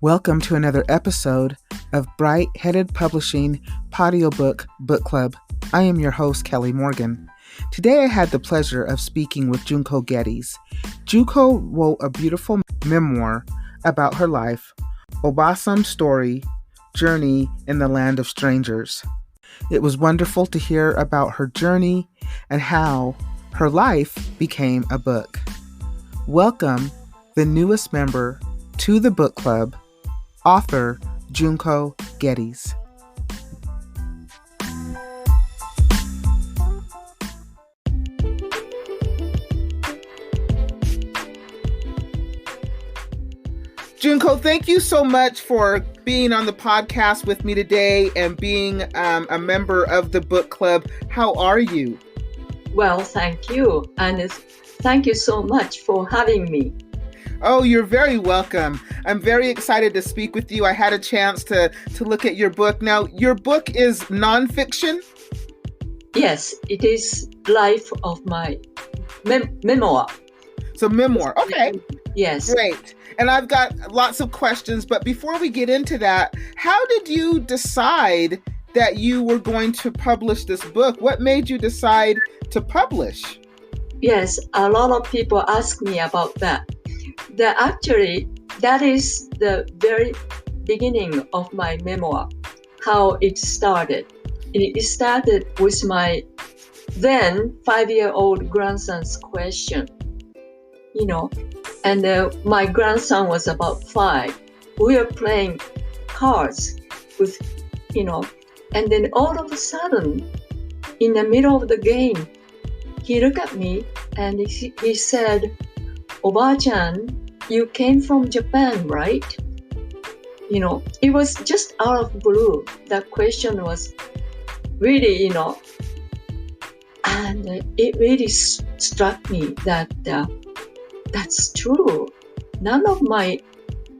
Welcome to another episode of Bright Headed Publishing Audiobook Book Club. I am your host, Kelly Morgan. Today I had the pleasure of speaking with Junko Geddes. Junko wrote a beautiful memoir about her life, Obasan's story, Journey in the Land of Strangers. It was wonderful to hear about her journey and how her life became a book. Welcome the newest member to the book club, Author Junko Geddes. Junko, thank you so much for being on the podcast with me today and being a member of the book club. How are you? Well, thank you. And thank you so much for having me. Oh, you're very welcome. I'm very excited to speak with you. I had a chance to look at your book. Now, your book is nonfiction? Yes, it is life of my memoir. So memoir. Okay. Yes. Great. And I've got lots of questions, but before we get into that, how did you decide that you were going to publish this book? What made you decide to publish? Yes, a lot of people ask me about that. Actually, that is the very beginning of my memoir, how it started. It started with my then 5-year-old grandson's question, and my grandson was about 5. We were playing cards with, and then all of a sudden, in the middle of the game, he looked at me and he said, "Oba-chan, you came from Japan, right?" It was just out of blue. That question was really, and it really struck me that that's true. None of my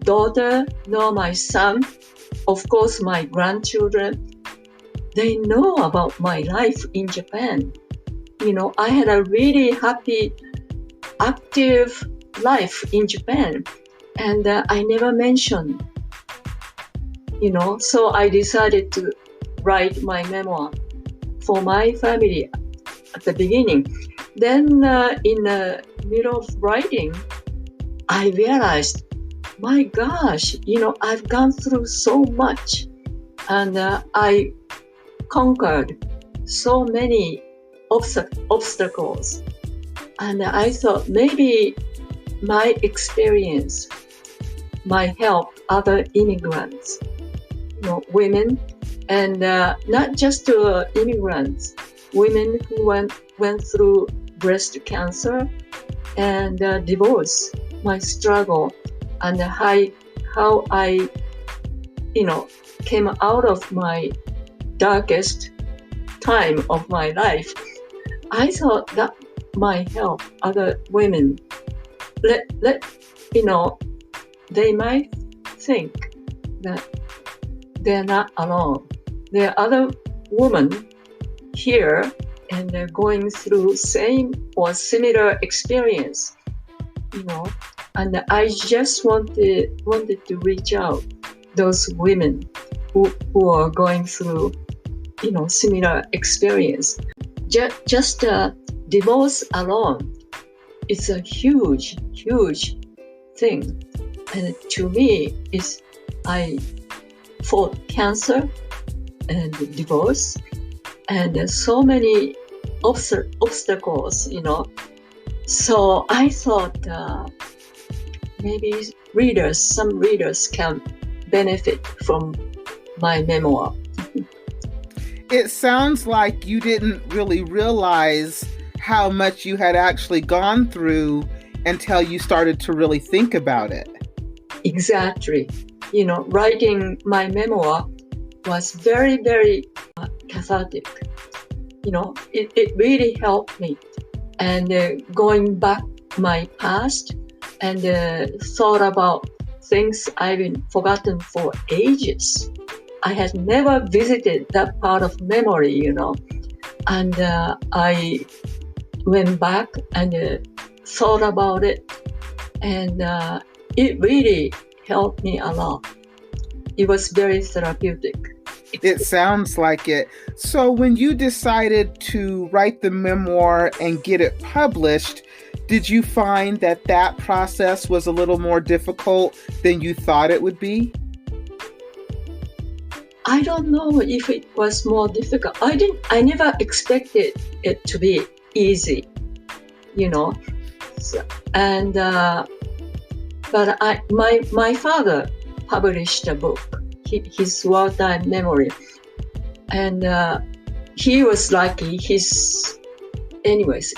daughter nor my son, of course my grandchildren, they know about my life in Japan. I had a really happy, active life in Japan, and I never mentioned, so I decided to write my memoir for my family at the beginning. Then in the middle of writing, I realized, my gosh, I've gone through so much, and I conquered so many obstacles, and I thought maybe my experience might help other immigrants, women, and not just immigrants, women who went through breast cancer and divorce, my struggle, and how I, came out of my darkest time of my life. I thought that might help other women. They might think that they're not alone. There are other women here and they're going through same or similar experience, and I just wanted to reach out those women who are going through, similar experience. Just divorce alone, it's a huge thing, and to me, I fought cancer and divorce and so many obstacles, So I thought maybe some readers can benefit from my memoir. It sounds like you didn't really realize how much you had actually gone through until you started to really think about it. Exactly. Writing my memoir was very, very cathartic. It really helped me. And going back my past and thought about things I've been forgotten for ages. I had never visited that part of memory, and I went back and thought about it, and it really helped me a lot. It was very therapeutic. It sounds like it. So when you decided to write the memoir and get it published, did you find that that process was a little more difficult than you thought it would be? I don't know if it was more difficult. I never expected it to be easy, you know. So, and but my father published a book, his wartime memory, and he was lucky. Anyways,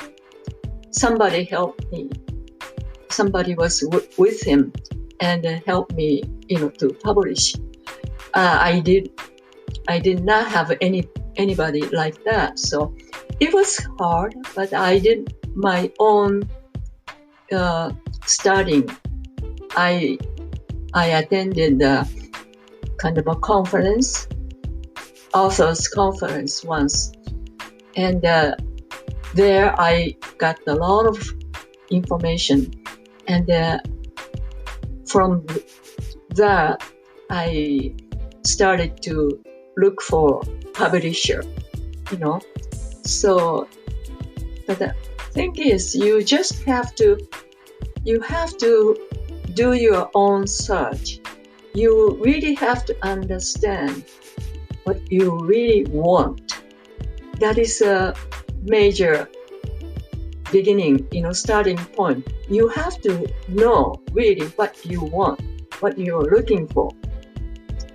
somebody helped me. Somebody was with him and helped me, to publish. I did not have anybody like that, so it was hard. But I did my own studying. I attended kind of a conference, authors conference once, and there I got a lot of information, and from that I started to look for publisher, So, but the thing is, you have to do your own search. You really have to understand what you really want. That is a major beginning, starting point. You have to know really what you want, what you're looking for.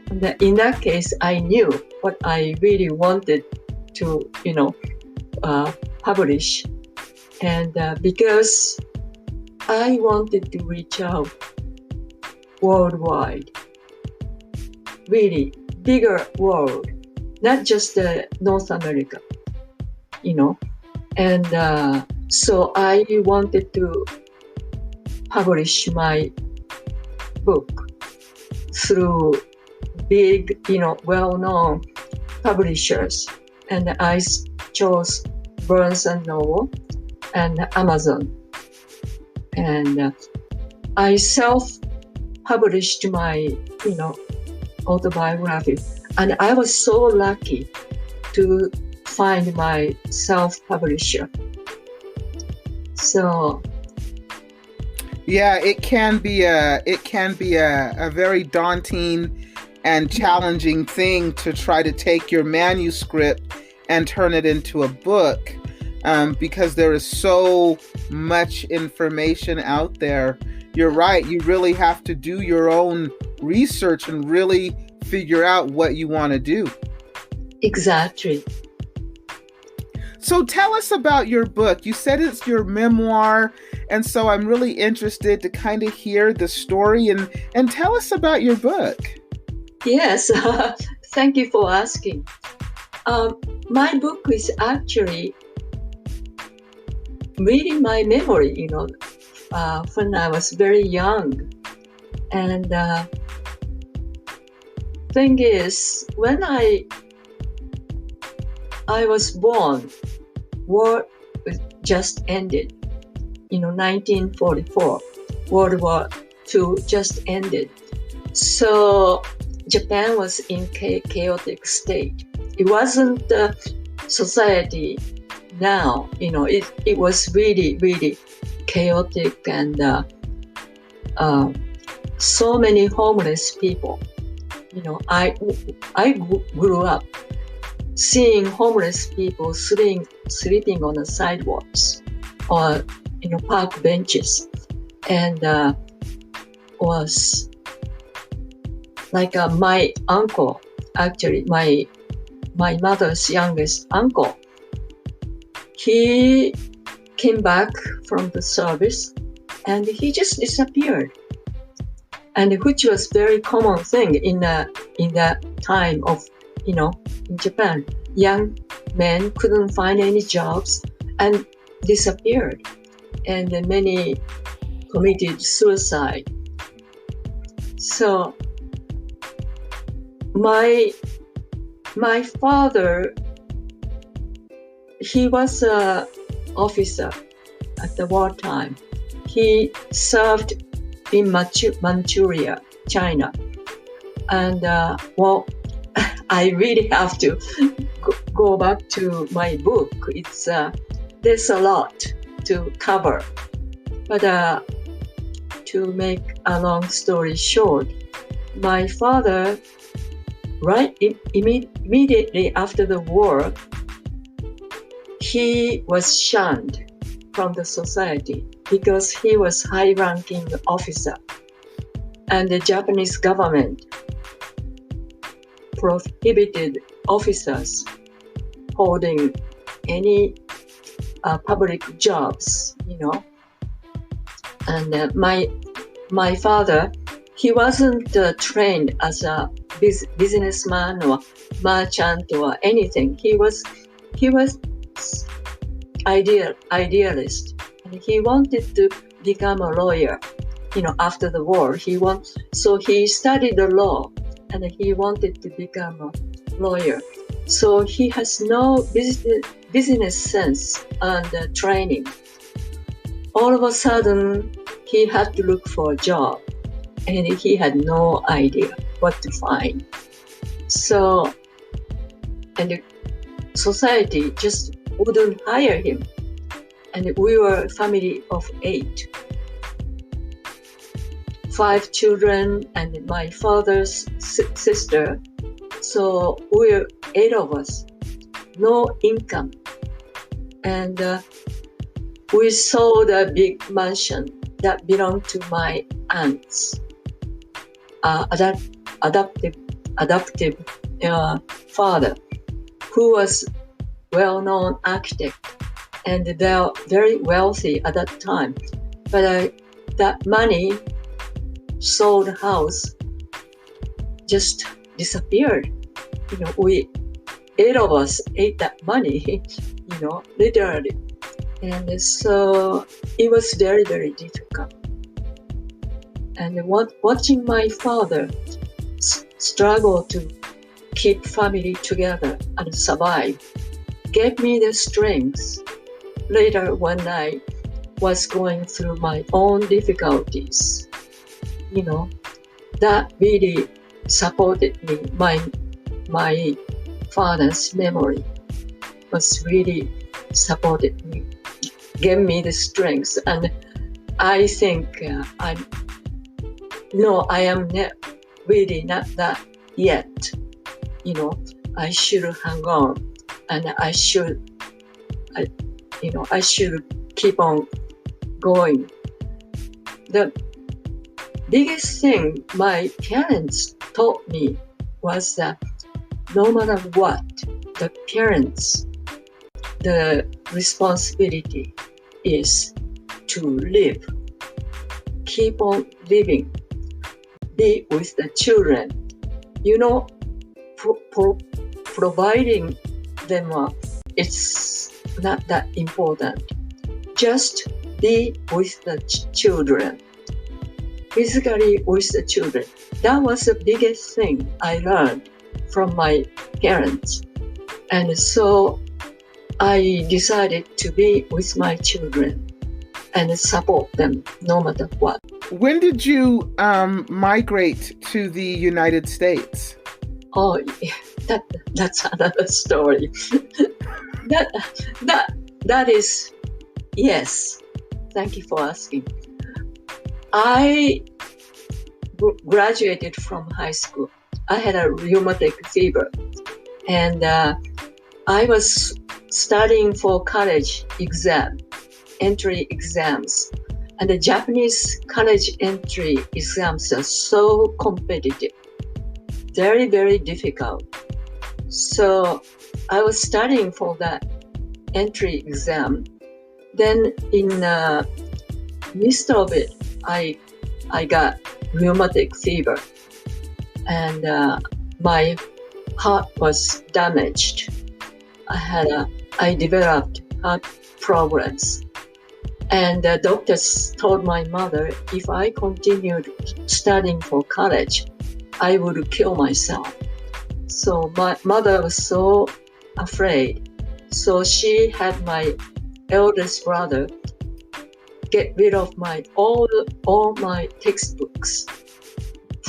And in that case, I knew what I really wanted to, publish. And because I wanted to reach out worldwide, really bigger world, not just North America, And so I wanted to publish my book through big, well-known publishers. And I chose Burns and Noble and Amazon. And I self-published my, autobiography. And I was so lucky to find my self-publisher. So yeah, it can be a very daunting and challenging thing to try to take your manuscript and turn it into a book, because there is so much information out there. You're right. You really have to do your own research and really figure out what you want to do. Exactly. So tell us about your book. You said it's your memoir, and so I'm really interested to kind of hear the story and tell us about your book. Yes, thank you for asking. My book is actually reading my memory, when I was very young. And thing is, when I was born, war just ended. 1944, World War II just ended. So Japan was in chaotic state. It wasn't society now, it was really, really chaotic, and so many homeless people. I grew up seeing homeless people sleeping on the sidewalks or park benches, and was like my uncle, actually my mother's youngest uncle. He came back from the service and he just disappeared, and which was very common thing in that time of in Japan. Young men couldn't find any jobs and disappeared, and many committed suicide. So my father, he was an officer at the wartime. He served in Manchuria, China. And I really have to go back to my book. It's there's a lot to cover, but to make a long story short, my father, immediately after the war, he was shunned from the society because he was high-ranking officer, and the Japanese government prohibited officers holding any public jobs, And my father, he wasn't trained as a businessman or merchant or anything. He was idealist, and he wanted to become a lawyer. After the war, so he studied the law, and he wanted to become a lawyer. So he has no business sense and training. All of a sudden, he had to look for a job, and he had no idea what to find. So, and the society just wouldn't hire him. And we were a family of 8. 5 children and my father's sister. So we're 8 of us, no income. And we sold a big mansion that belonged to my aunt's adoptive father, who was well-known architect, and they're very wealthy at that time. But that money, sold house, just disappeared. We 8 of us ate that money, literally. And so it was very, very difficult. And watching my father struggle to keep family together and survive gave me the strength later when I was going through my own difficulties. That really supported me. My father's memory was really supported me, gave me the strength. And I think I am really not that yet. I should hang on, and I should keep on going. The biggest thing my parents taught me was that no matter what, the parents, the responsibility is to live, keep on living, be with the children. Providing them, it's not that important. Just be with the children, physically with the children. That was the biggest thing I learned from my parents. And so I decided to be with my children and support them no matter what. When did you migrate to the United States? Oh, that's another story. that is, yes. Thank you for asking. I graduated from high school. I had a rheumatic fever, and I was studying for college entry exams. And the Japanese college entry exams are so competitive, very, very difficult. So I was studying for that entry exam. Then in midst of it, I got rheumatic fever, and my heart was damaged. I developed heart problems. And the doctors told my mother if I continued studying for college, I would kill myself. So my mother was so afraid. So she had my eldest brother get rid of all my textbooks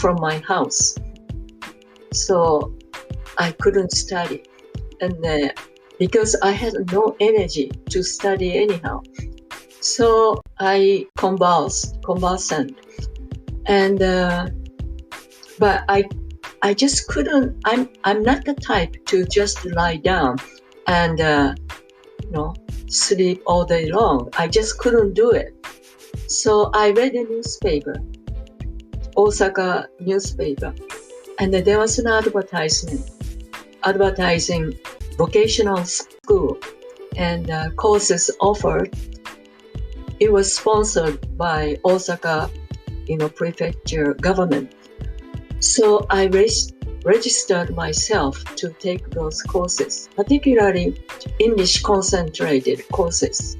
from my house. So I couldn't study. And because I had no energy to study anyhow. So I convalescent. And, but I just couldn't, I'm not the type to just lie down and, sleep all day long. I just couldn't do it. So I read a newspaper, Osaka newspaper, and there was an advertising vocational school and courses offered. It was sponsored by Osaka, prefecture government. So I registered myself to take those courses, particularly English concentrated courses,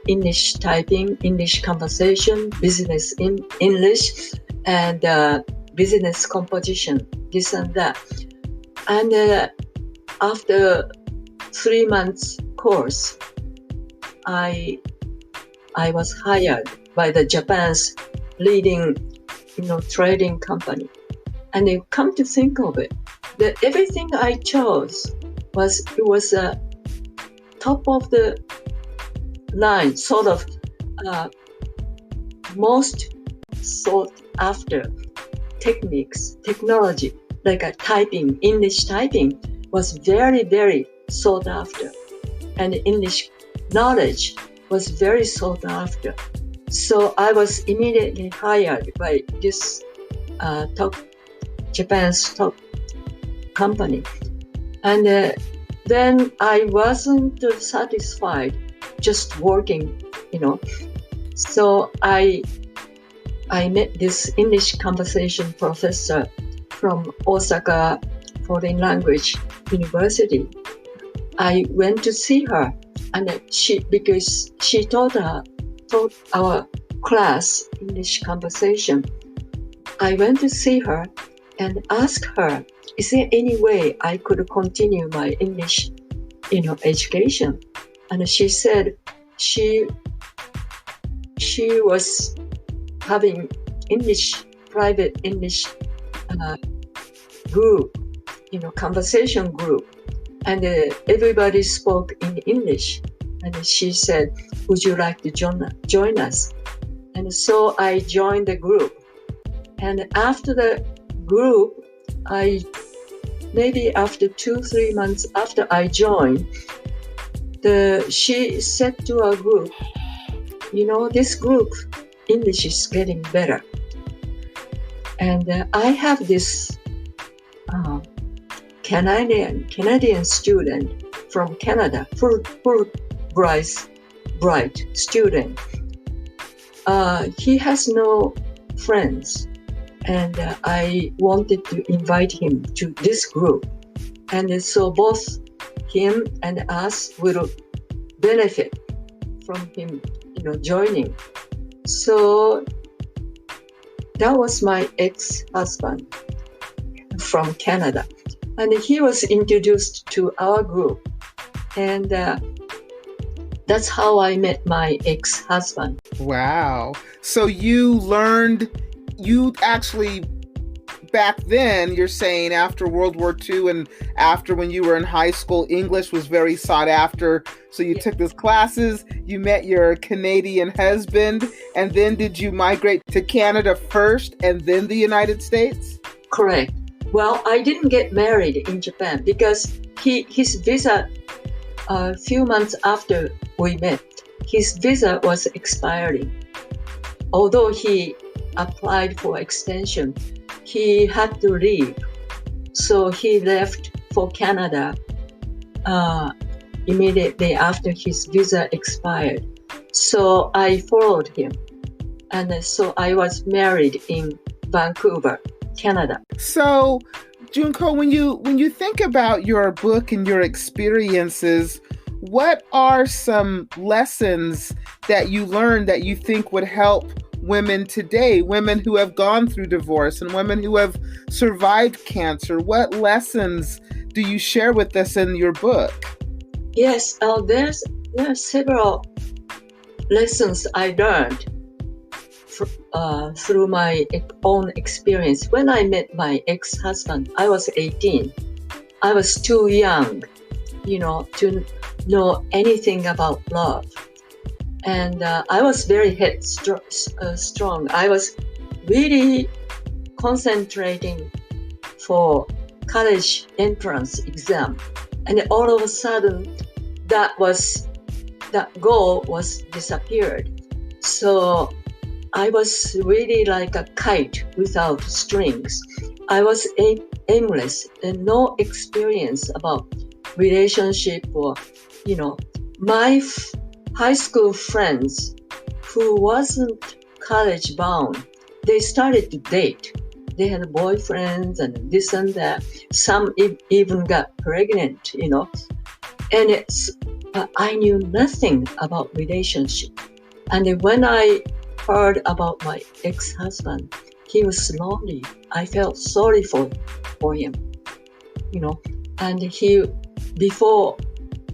English typing, English conversation, business in English, and business composition, this and that. And after 3 months course, I was hired by the Japan's leading, trading company. And you come to think of it, that everything I chose was top of the line, sort of most sought after technology, like typing, English typing was very, very sought after. And English knowledge was very sought after. So I was immediately hired by this Japan's top company. And then I wasn't satisfied just working, So I met this English conversation professor from Osaka Foreign Language University. I went to see her, and because she taught our class English conversation. I went to see her and asked her, is there any way I could continue my English, education? And she said she was having private English group, conversation group, and everybody spoke in English. And she said, would you like to join us? And so I joined the group. And after the group, maybe after 2-3 months after I joined, she said to our group, this group, English is getting better. And I have this Canadian student from Canada, bright student. He has no friends, and I wanted to invite him to this group. And so both him and us will benefit from him, joining. So that was my ex-husband from Canada. And he was introduced to our group. And that's how I met my ex-husband. Wow. So you actually, back then, you're saying after World War II and after when you were in high school, English was very sought after. So you took these classes, you met your Canadian husband, and then did you migrate to Canada first and then the United States? Correct. Well, I didn't get married in Japan because his visa, a few months after we met, his visa was expiring. Although he applied for extension, he had to leave. So he left for Canada immediately after his visa expired. So I followed him. And so I was married in Vancouver, Canada. So, Junko, when you think about your book and your experiences, what are some lessons that you learned that you think would help women today, women who have gone through divorce and women who have survived cancer? What lessons do you share with us in your book? Yes, there are several lessons I learned. through my own experience. When I met my ex-husband, I was 18. I was too young, to know anything about love. And I was very strong. I was really concentrating for college entrance exam. And all of a sudden, that goal was disappeared. So I was really like a kite without strings. I was aimless and no experience about relationship or, my high school friends who wasn't college bound, they started to date. They had boyfriends and this and that. Some even got pregnant, And I knew nothing about relationship. And when I heard about my ex-husband, he was lonely. I felt sorry for him, And before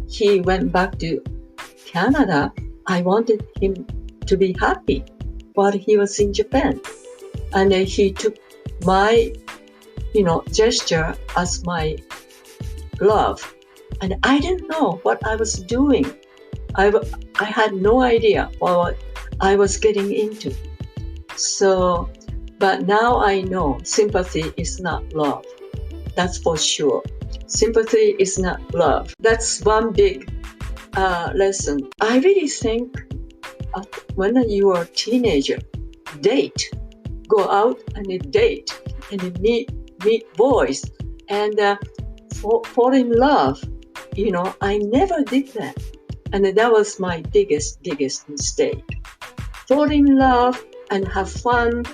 he went back to Canada, I wanted him to be happy while he was in Japan. And he took my, gesture as my love. And I didn't know what I was doing. I had no idea what I was getting into. So, but now I know sympathy is not love. That's for sure. Sympathy is not love. That's one big lesson. I really think when you are a teenager, date. Go out and date and meet boys and fall in love. I never did that. And that was my biggest mistake. Fall in love and have fun.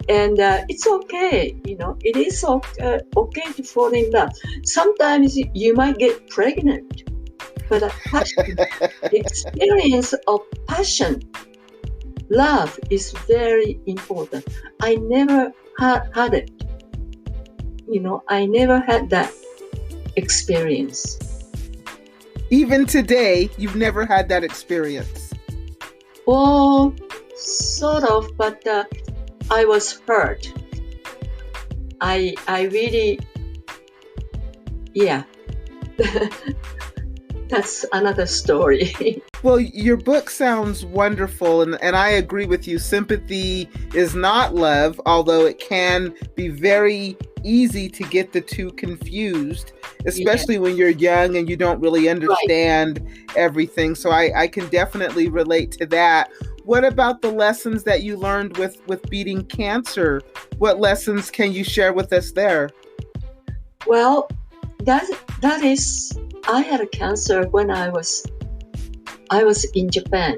And it's okay, it is okay to fall in love. Sometimes you might get pregnant, but the experience of passion, love is very important. I never had it. I never had that experience. Even today, you've never had that experience? Well, sort of, but I was hurt. I really, yeah. That's another story. Well, your book sounds wonderful, and I agree with you. Sympathy is not love, although it can be very easy to get the two confused, especially when you're young and you don't really understand everything. So I can definitely relate to that. What about the lessons that you learned with beating cancer? What lessons can you share with us there? Well, that is, I had cancer when I was in Japan.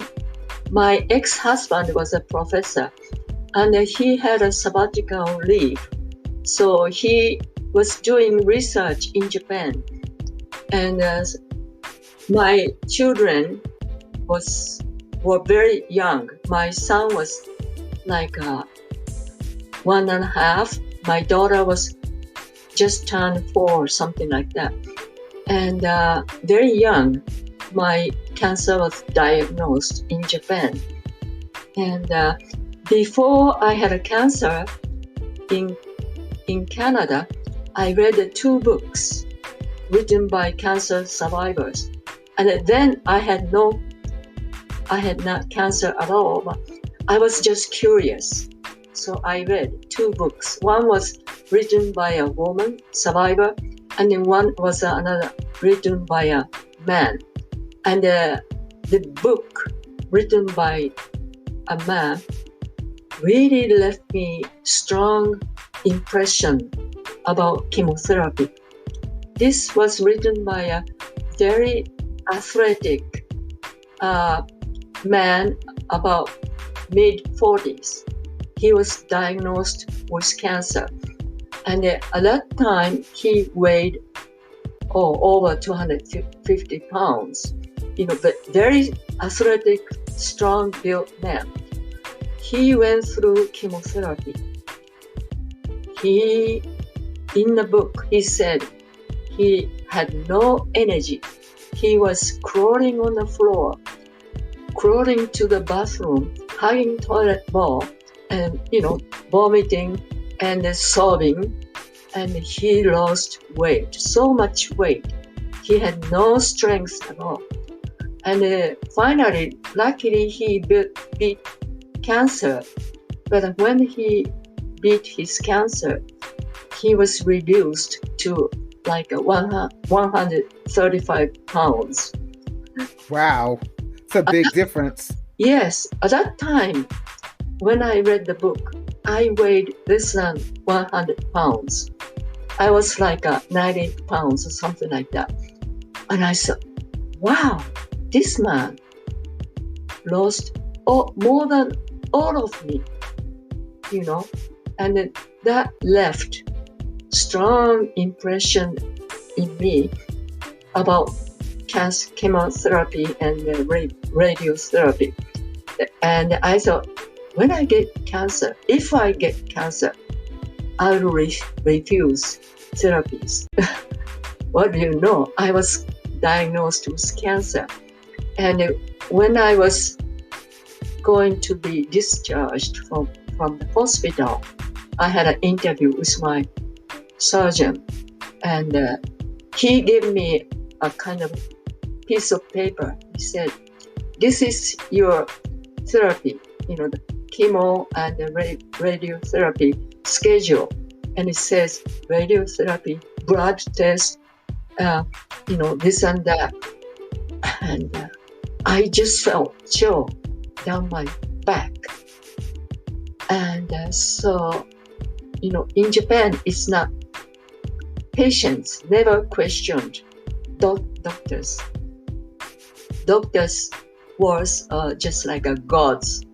My ex-husband was a professor and he had a sabbatical leave. So he was doing research in Japan. And my children were very young. My son was like 1.5. My daughter was just turned 4 or something like that. And very young, my cancer was diagnosed in Japan. And before I had a cancer in Canada, I read 2 books written by cancer survivors. And then I had not cancer at all, but I was just curious. So I read 2 books. One was written by a woman survivor, and then one was another written by a man. And the book written by a man really left me strong impression about chemotherapy. This was written by a very athletic man about mid-40s. He was diagnosed with cancer. And at that time, he weighed over 250 pounds. But very athletic, strong-built man. He went through chemotherapy. In the book, he said he had no energy. He was crawling on the floor, crawling to the bathroom, hugging toilet bowl, and, vomiting and sobbing. And he lost weight, so much weight. He had no strength at all. And finally, luckily, he beat cancer. But when he beat his cancer, he was reduced to like 135 pounds. Wow, it's a big difference. Yes, at that time, when I read the book, I weighed less than 100 pounds. I was like 90 pounds or something like that. And I thought, wow, this man lost more than all of me, and then that left strong impression in me about chemotherapy and radiotherapy. And I thought, when I get cancer, if I get cancer, I will refuse therapies. What do you know? I was diagnosed with cancer. And when I was going to be discharged from the hospital, I had an interview with my surgeon. And he gave me a kind of piece of paper. He said, this is your therapy, the chemo and the radiotherapy schedule. And it says radiotherapy, blood test, this and that. And I just felt chill down my back. And so, in Japan, it's not, patients never questioned doctors. Doctors was just like a gods,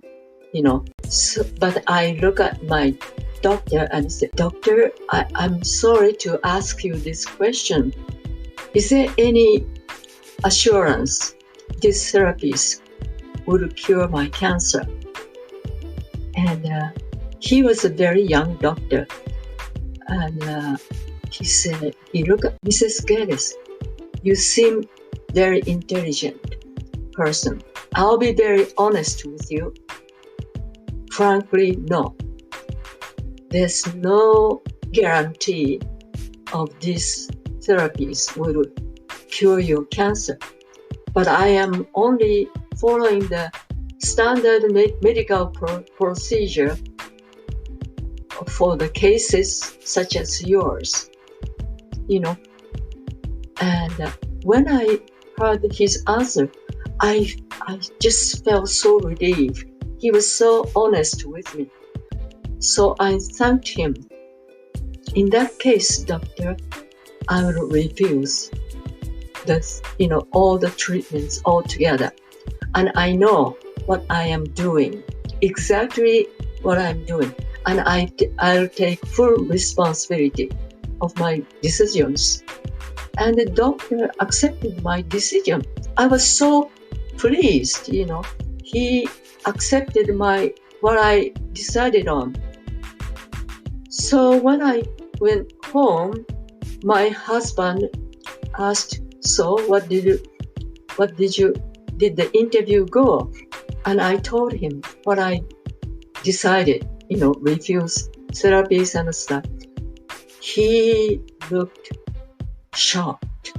So, but I look at my doctor and say, Doctor, I'm sorry to ask you this question. Is there any assurance these therapies would cure my cancer? And he was a very young doctor. And he said, he looked at Mrs. Geddes, you seem very intelligent person. I'll be very honest with you. Frankly, no. There's no guarantee of these therapies will cure your cancer. But I am only following the standard medical procedure for the cases such as yours, And when I heard his answer, I just felt so relieved. He was so honest with me. So I thanked him. In that case, doctor, I will refuse all the treatments altogether. And I know what I am doing, exactly what I'm doing. And I'll take full responsibility of my decisions. And the doctor accepted my decision. I was so pleased, He accepted what I decided on. So when I went home, my husband asked, so did the interview go? And I told him what I decided, refuse therapies and stuff. He looked shocked.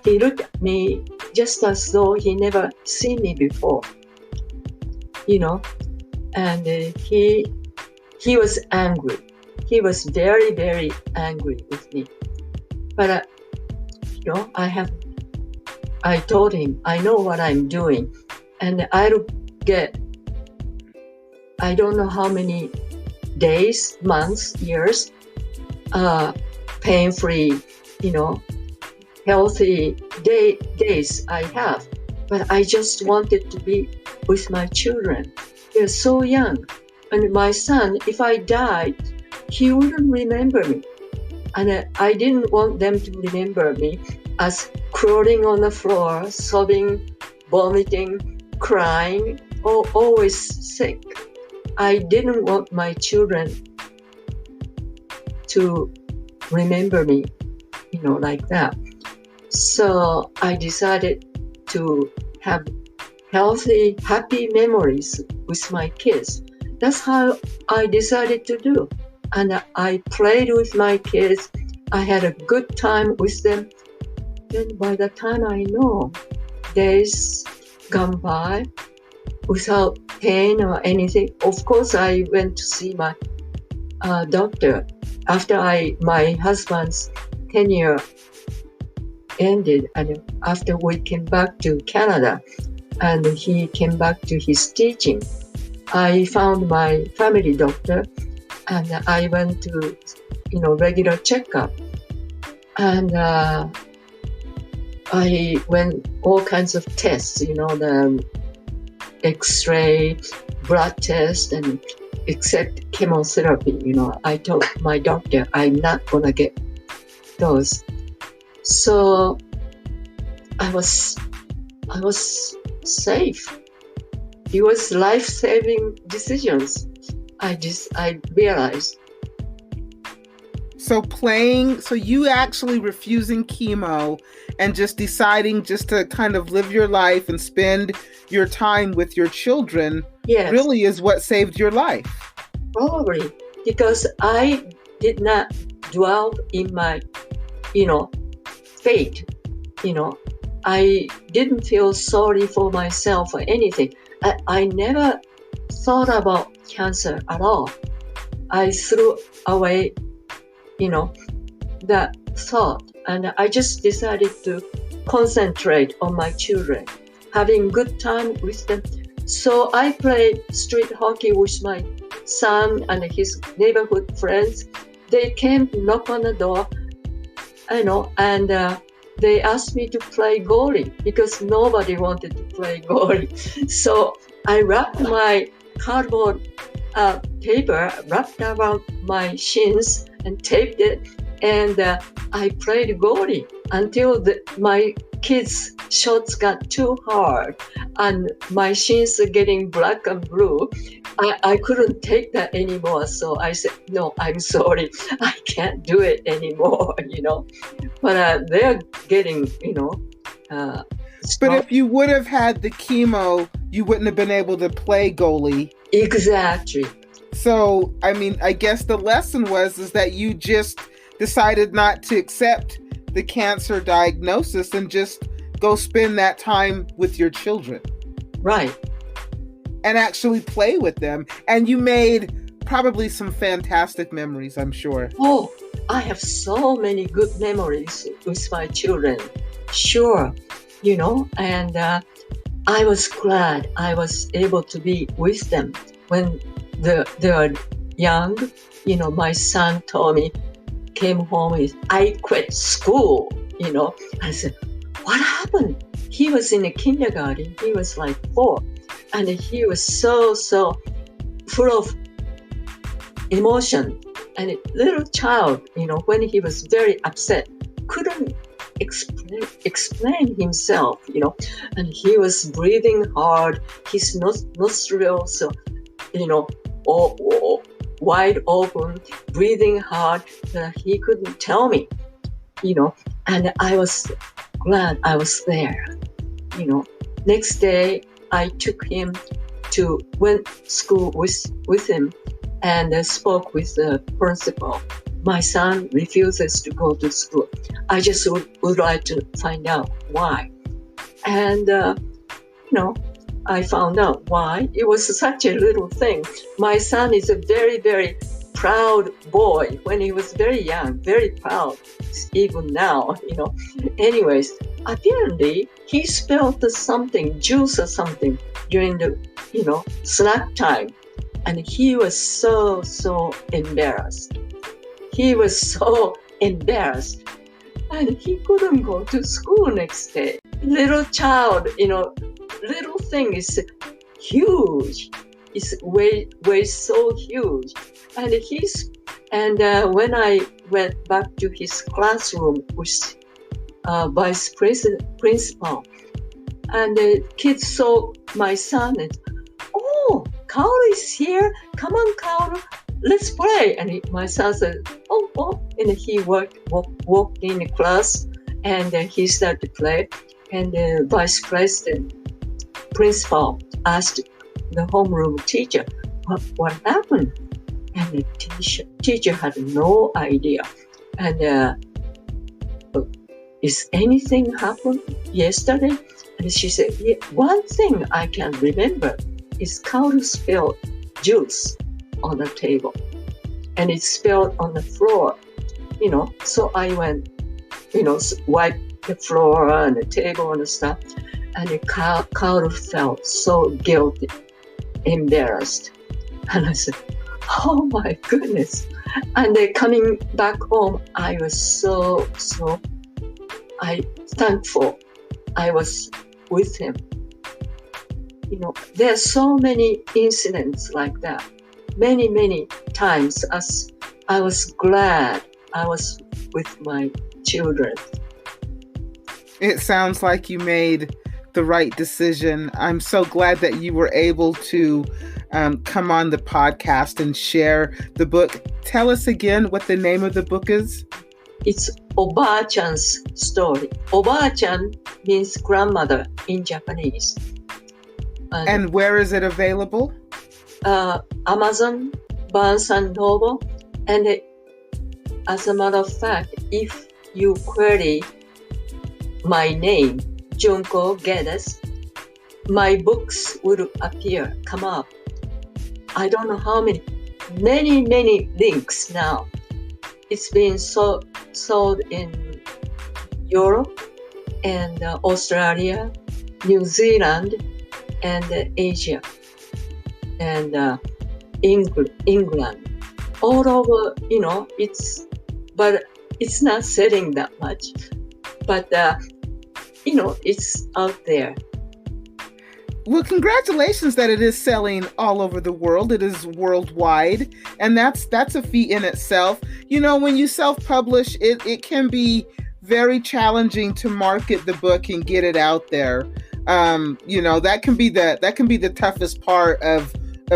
He looked at me just as though he never seen me before, and he was angry. He was very, very angry with me. But, I told him, I know what I'm doing, and I'll get, I don't know how many days, months, years, pain-free, healthy days I have. But I just wanted to be with my children. They're so young. And my son, if I died, he wouldn't remember me. And I didn't want them to remember me as crawling on the floor, sobbing, vomiting, crying, or always sick. I didn't want my children to remember me, like that. So I decided to have healthy, happy memories with my kids. that's how I decided to do. And I played with my kids. I had a good time with them. Then by the time I know, days gone by without pain or anything. Of course, I went to see my doctor after my husband's tenure ended, and after we came back to Canada and he came back to his teaching. I found my family doctor and I went to regular checkup, and I went all kinds of tests, the X-ray, blood test, and except chemotherapy. I told my doctor I'm not gonna get those. So I was safe. It was life-saving decisions. I realized. So you actually refusing chemo and just deciding just to kind of live your life and spend your time with your children, yes, really is what saved your life. Probably because I did not dwell in my, fate. I didn't feel sorry for myself or anything. I never thought about cancer at all. I threw away, that thought, and I just decided to concentrate on my children, having good time with them. So I played street hockey with my son and his neighborhood friends. They came to knock on the door, and they asked me to play goalie because nobody wanted to play goalie. So I wrapped my cardboard paper wrapped around my shins and taped it, and I played goalie until my kids' shots got too hard and my shins are getting black and blue. I couldn't take that anymore, so I said, no, I'm sorry, I can't do it anymore, But they're getting, But if you would have had the chemo, you wouldn't have been able to play goalie. Exactly. So, I guess the lesson is that you just decided not to accept the cancer diagnosis and just go spend that time with your children. Right. And actually play with them. And you made probably some fantastic memories, I'm sure. Oh, I have so many good memories with my children. Sure. And I was glad I was able to be with them when they were young. My son told me, came home, I quit school, I said, what happened? He was in the kindergarten. He was like 4. And he was so full of emotion. And a little child, when he was very upset, couldn't explain himself, and he was breathing hard. His nostrils, all wide open, breathing hard. He couldn't tell me, and I was glad I was there. Next day I took him to went school with him and spoke with the principal. My son refuses to go to school. I just would like to find out why. And, I found out why. It was such a little thing. My son is a very, very proud boy. When he was very young, very proud, even now, Anyways, apparently he spilled something, juice or something during the, snack time. And he was so embarrassed. He was so embarrassed. And he couldn't go to school next day. Little child, little thing is huge. It's weighs so huge. And when I went back to his classroom with vice principal, and the kids saw my son and, oh, Kaoru is here. Come on, Kaoru, let's play. And my son said, oh, and he walked in the class, and he started to play. And the vice president principal asked the homeroom teacher, what happened? And the teacher had no idea. And is anything happened yesterday? And she said, yeah, one thing I can remember is Carl spilled juice on the table. And it spilled on the floor, So I went, wipe the floor and the table and stuff. And Carl felt so guilty, embarrassed. And I said, oh my goodness. And then coming back home, I was so thankful I was with him. There are so many incidents like that. Many, many times as I was glad I was with my children. It sounds like you made the right decision. I'm so glad that you were able to come on the podcast and share the book. Tell us again what the name of the book is. It's Oba-chan's story. Oba-chan means grandmother in Japanese. And where is it available? Amazon, Barnes and Noble. And as a matter of fact, if you query my name, Junko Geddes, my books will come up. I don't know how many links now. It's been sold in Europe and Australia, New Zealand, and Asia, and England. All over, but it's not selling that much. But, it's out there. Well, congratulations that it is selling all over the world. It is worldwide. And that's a feat in itself. When you self-publish, it can be very challenging to market the book and get it out there. That can be the toughest part of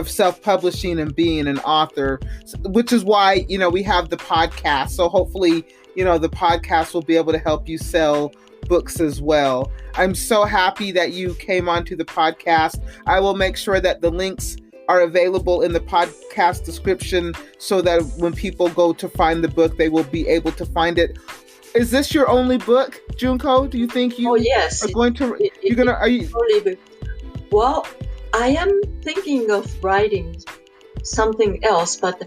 self-publishing and being an author, which is why, we have the podcast. So hopefully, the podcast will be able to help you sell books as well. I'm so happy that you came onto the podcast. I will make sure that the links are available in the podcast description so that when people go to find the book, they will be able to find it. Is this your only book, Junko? Do you think you yes, are going to? Well, I am thinking of writing something else, but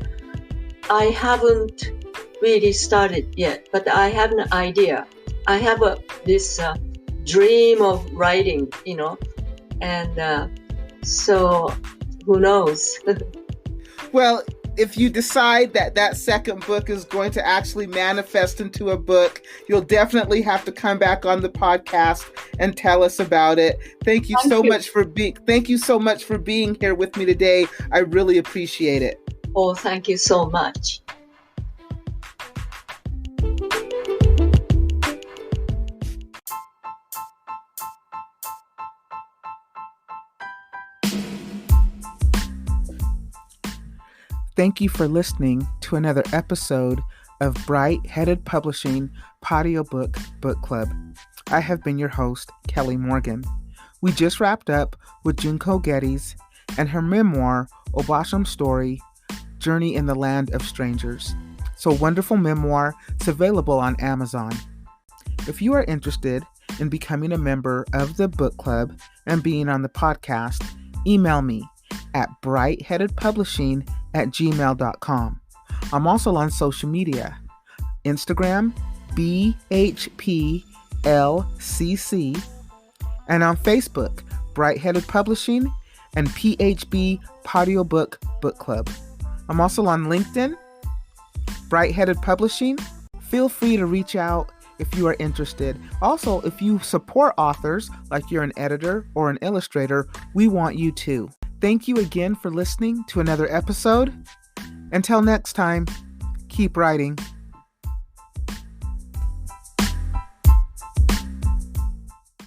I haven't really started yet. But I have an idea. I have this dream of writing, and so who knows? Well, if you decide that second book is going to actually manifest into a book, you'll definitely have to come back on the podcast and tell us about it. Thank you so much for being here with me today. I really appreciate it. Oh, thank you so much. Thank you for listening to another episode of Bright Headed Publishing Audiobook Book Club. I have been your host, Kelly Morgan. We just wrapped up with Junko Geddes and her memoir, Obasham Story, Journey in the Land of Strangers. So wonderful memoir. It's available on Amazon. If you are interested in becoming a member of the book club and being on the podcast, email me at brightheadedpublishing@gmail.com. I'm also on social media, Instagram, BHPLCC, and on Facebook, Bright Headed Publishing and PHB Audiobook Book Club. I'm also on LinkedIn, Bright Headed Publishing. Feel free to reach out if you are interested. Also, if you support authors, like you're an editor or an illustrator, we want you too. Thank you again for listening to another episode. Until next time, keep writing.